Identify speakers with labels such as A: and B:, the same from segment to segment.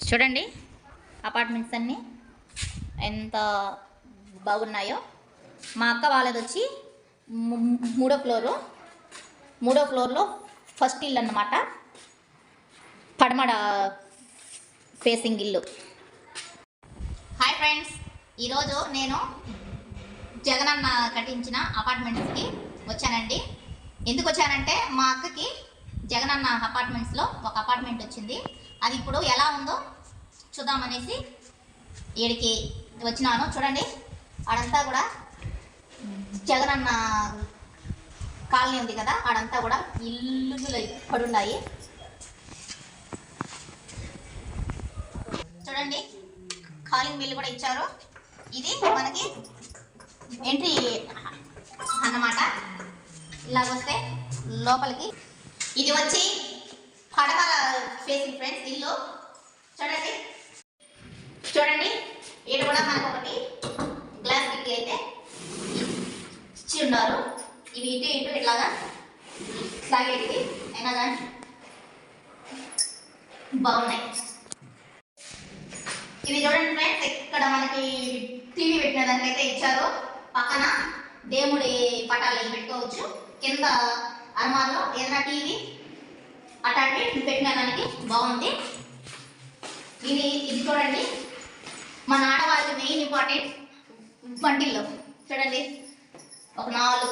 A: చూడండి అపార్ట్మెంట్స్ అన్నీ ఎంత బాగున్నాయో. మా అక్క వాళ్ళది వచ్చి మూడో ఫ్లోర్లో ఫస్ట్ ఇల్లు అన్నమాట. పడమడ ఫేసింగ్ ఇల్లు. హాయ్ ఫ్రెండ్స్, ఈరోజు నేను జగనన్న కట్టించిన అపార్ట్మెంట్స్కి వచ్చానండి. ఎందుకు వచ్చానంటే మా అక్కకి జగనన్న అపార్ట్మెంట్స్లో ఒక అపార్ట్మెంట్ వచ్చింది. అది ఇప్పుడు ఎలా ఉందో చూద్దామనేసి ఈడికి వచ్చినాను. చూడండి, ఆడంతా కూడా జగనన్న కాలనీ ఉంది కదా, ఆడంతా కూడా ఇల్లులు పడున్నాయి. చూడండి, కాలింగ్ బిల్లు కూడా ఇచ్చారు. ఇది మనకి ఎంట్రీ అన్నమాట. ఇలాగొస్తే లోపలికి ఇది వచ్చి పడమర ఫేసింగ్ ఫ్రెండ్స్ ఇల్లు. చూడండి ఇది కూడా మనకు ఒకటి గ్లాస్ కిటికీ అయితే ఇచ్చి ఉన్నారు. ఇవి ఇటు ఇట్లాగా సాగేటివి అయినా కానీ బాగున్నాయి. ఇది చూడండి ఫ్రెండ్స్, ఇక్కడ మనకి టీవీ పెట్టిన దానికైతే ఇచ్చారు. పక్కన దేవుడి పటాలు పెట్టుకోవచ్చు. కింద అర్మాల్లో ఏదైనా టీవీ అటాచ్మెంట్ పెట్టిన దానికి బాగుంది. ఇది చూడండి, మన ఆడవాళ్ళకి మెయిన్ ఇంపార్టెంట్ వంటిల్లో. చూడండి, ఒక 4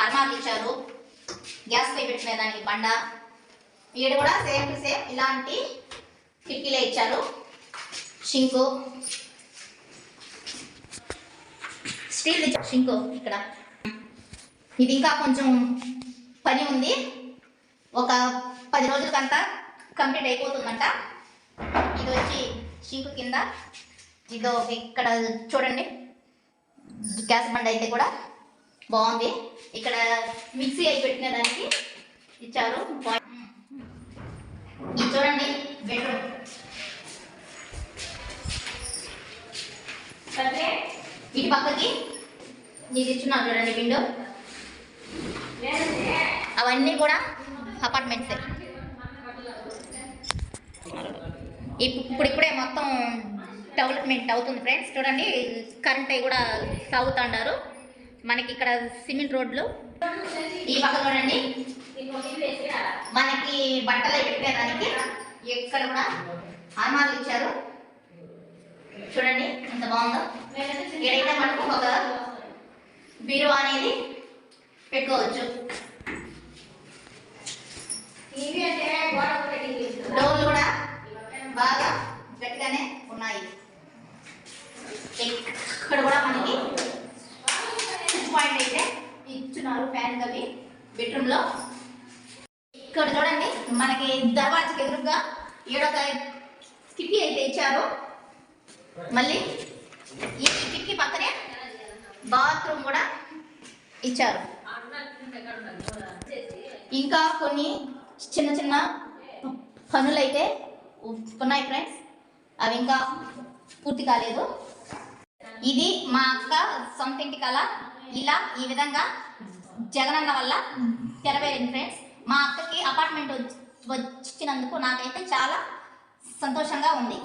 A: అర్మాలు ఇచ్చారు. గ్యాస్ పై పెట్టిన దానికి బండ. ఈడ కూడా సేమ్ టు సేమ్ ఇలాంటి కిటికీలే ఇచ్చారు. Sink, steel sink. ఇక్కడ ఇది ఇంకా కొంచెం పని ఉంది. ఒక 10 రోజులకంతా కంప్లీట్ అయిపోతుందంట. ఇది వచ్చి షింకు కింద. ఇదో ఇక్కడ చూడండి, గ్యాస్ బండ అయితే కూడా బాగుంది. ఇక్కడ మిక్సీ అయి పెట్టిన దానికి ఇచ్చారు. ఇది చూడండి, బెడ్రూమ్. ఇటు పక్కకి ఇది ఇచ్చున్నారు చూడండి, విండో. అవన్నీ కూడా అపార్ట్మెంట్సే. ఇప్పుడిప్పుడే మొత్తం డెవలప్మెంట్ అవుతుంది ఫ్రెండ్స్. చూడండి, కరెంట్ అవి కూడా సాగుతుంటారు. మనకి ఇక్కడ సిమెంట్ రోడ్లు. ఈ పక్క చూడండి, మనకి బట్టలు పెట్టేదానికి ఎక్కడ కూడా అర్మాలు ఇచ్చారు. చూడండి ఎంత బాగుందో. ఏదైతే మనకు ఒక బీరువా అనేది పెట్టుకోవచ్చు. డోర్లు కూడా బాగా గట్టిగానే ఉన్నాయి. ఇక్కడ కూడా మనకి స్విచ్ పాయింట్ అయితే ఇచ్చున్నారు. ఫ్యాన్ అవి బెడ్రూమ్లో. ఇక్కడ చూడండి, మనకి దర్వాజకి ఎదురుగా ఈడొక కిటికీ అయితే ఇచ్చారు. మళ్ళీ ఈ కిటికీ పక్కనే బాత్రూమ్ కూడా ఇచ్చారు. ఇంకా కొన్ని చిన్న చిన్న పనులు అయితే ఉన్నాయి ఫ్రెండ్స్, అవి ఇంకా పూర్తి కాలేదు. ఇది మా అక్క సొంత ఇంటి కళ. ఈ విధంగా జగనన్న వల్ల తెరవేరింది ఫ్రెండ్స్. మా అక్కకి అపార్ట్మెంట్ వచ్చినందుకు నాకైతే చాలా సంతోషంగా ఉంది.